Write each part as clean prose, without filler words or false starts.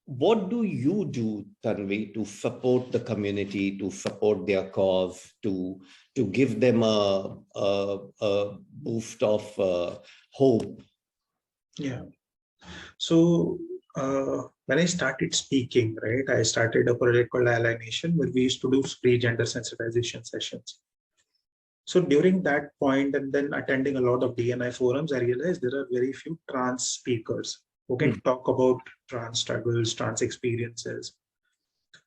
what do you do, Tanvi, to support the community, to support their cause, to give them a boost of hope? Yeah. So when I started speaking, right, I started a project called Ally Nation where we used to do free gender sensitization sessions. So during that point, and then attending a lot of DNI forums, I realized there are very few trans speakers who can talk about trans struggles, trans experiences.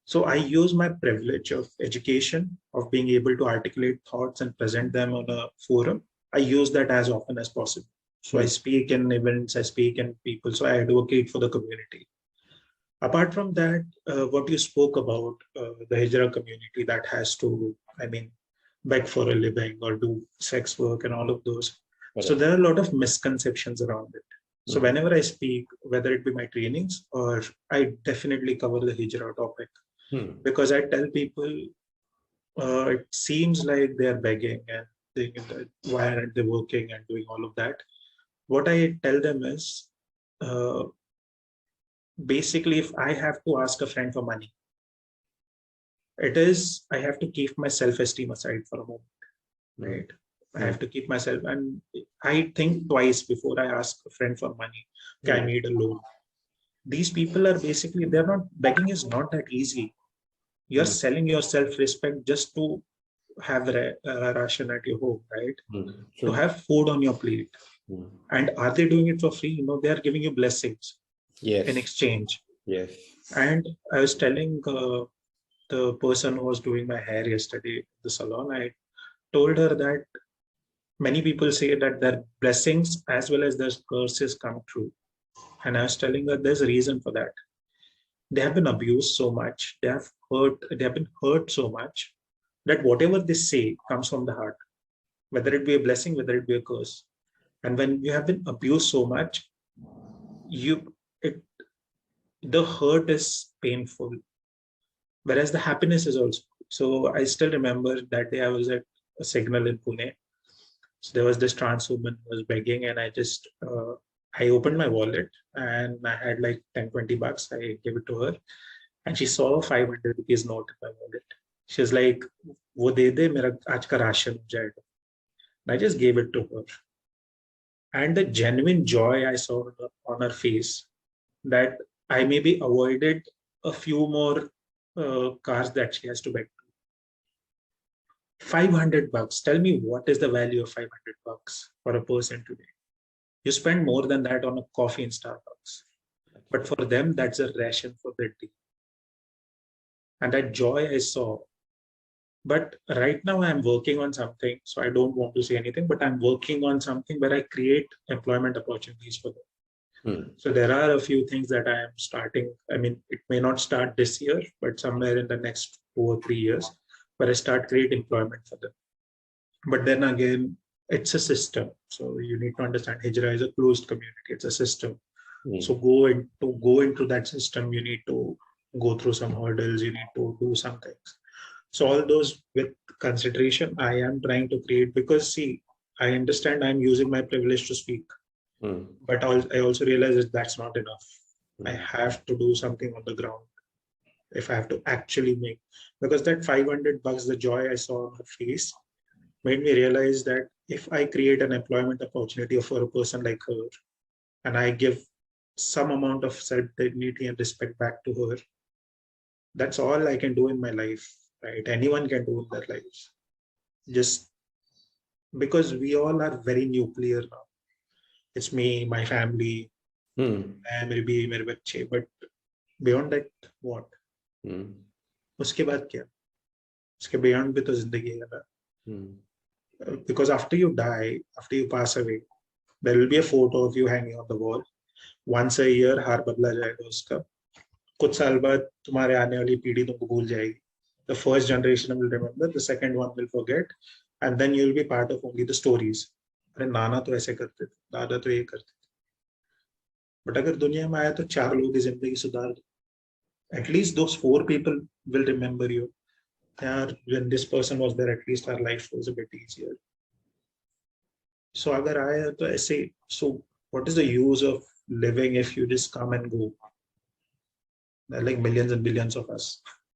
So I use my privilege of education, of being able to articulate thoughts and present them on a forum. I use that as often as possible. So I speak in events, I speak in people, so I advocate for the community. Apart from that, what you spoke about, the Hijra community that has to, beg for a living or do sex work and all of those. Right. So there are a lot of misconceptions around it. So whenever I speak, whether it be my trainings or I definitely cover the Hijra topic, because I tell people it seems like they're begging and why aren't they working and doing all of that. What I tell them is, basically, if I have to ask a friend for money, I have to keep my self-esteem aside for a moment, right? I have to keep myself, and I think twice before I ask a friend for money. Okay, I need a loan. These people are basically, they're not, begging is not that easy. You're selling your self-respect just to have a ration at your home, right? To have food on your plate. And are they doing it for free? They are giving you blessings in exchange. Yes. And I was telling the person who was doing my hair yesterday at the salon, I told her that many people say that their blessings as well as their curses come true. And I was telling her there's a reason for that. They have been abused so much, they have been hurt so much that whatever they say comes from the heart, whether it be a blessing, whether it be a curse. And when you have been abused so much, the hurt is painful, whereas the happiness is also. So I still remember that day I was at a signal in Pune. So there was this trans woman who was begging, and I opened my wallet and I had like 10-20 bucks. I gave it to her, and she saw a 500 rupees note in my wallet. She was like, "Wo de de, mera aaj ka ration ho jayega." And I just gave it to her, and the genuine joy I saw on her face, that I maybe avoided a few more cars that she has to beg. 500 bucks. Tell me, what is the value of 500 bucks for a person today? You spend more than that on a coffee in Starbucks. But for them, that's a ration for their day. And that joy I saw. But right now I'm working on something, so I don't want to say anything, but I'm working on something where I create employment opportunities for them. So there are a few things that I am starting. It may not start this year, but somewhere in the next 2 or 3 years, where I start creating employment for them. But then again, it's a system. So you need to understand Hijra is a closed community. It's a system. So go into that system, you need to go through some hurdles, you need to do some things. So all those with consideration, I am trying to create, because see, I understand I'm using my privilege to speak. But I also realize that that's not enough. I have to do something on the ground if I have to actually make, because that 500 bucks, the joy I saw on her face made me realize that if I create an employment opportunity for a person like her, and I give some amount of self-dignity and respect back to her, that's all I can do in my life, right? Anyone can do in their lives. Just because we all are very nuclear now. It's me, my family, maybe mere bachche, but beyond that, what? Uske baad kya? Uske beyond bhi to zindagi hai na. Because after you die, after you pass away, there will be a photo of you hanging on the wall. Once a year, हार बदला जाएगा उसका. कुछ साल बाद तुम्हारे आने वाली पीढ़ी तुमको भूल जाएगी. The first generation will remember, the second one will forget, and then you will be part of only the stories. अरे नाना तो ऐसे करते थे, दादा तो ये करते थे. But अगर दुनिया में आया तो 4 लोगों की जिंदगी सुधार दो. At least those 4 people will remember you. यार, when this person was there, at least our life was a bit easier. So अगर आया तो ऐसे, so what is the use of living if you just come and go? There are like millions and billions of us.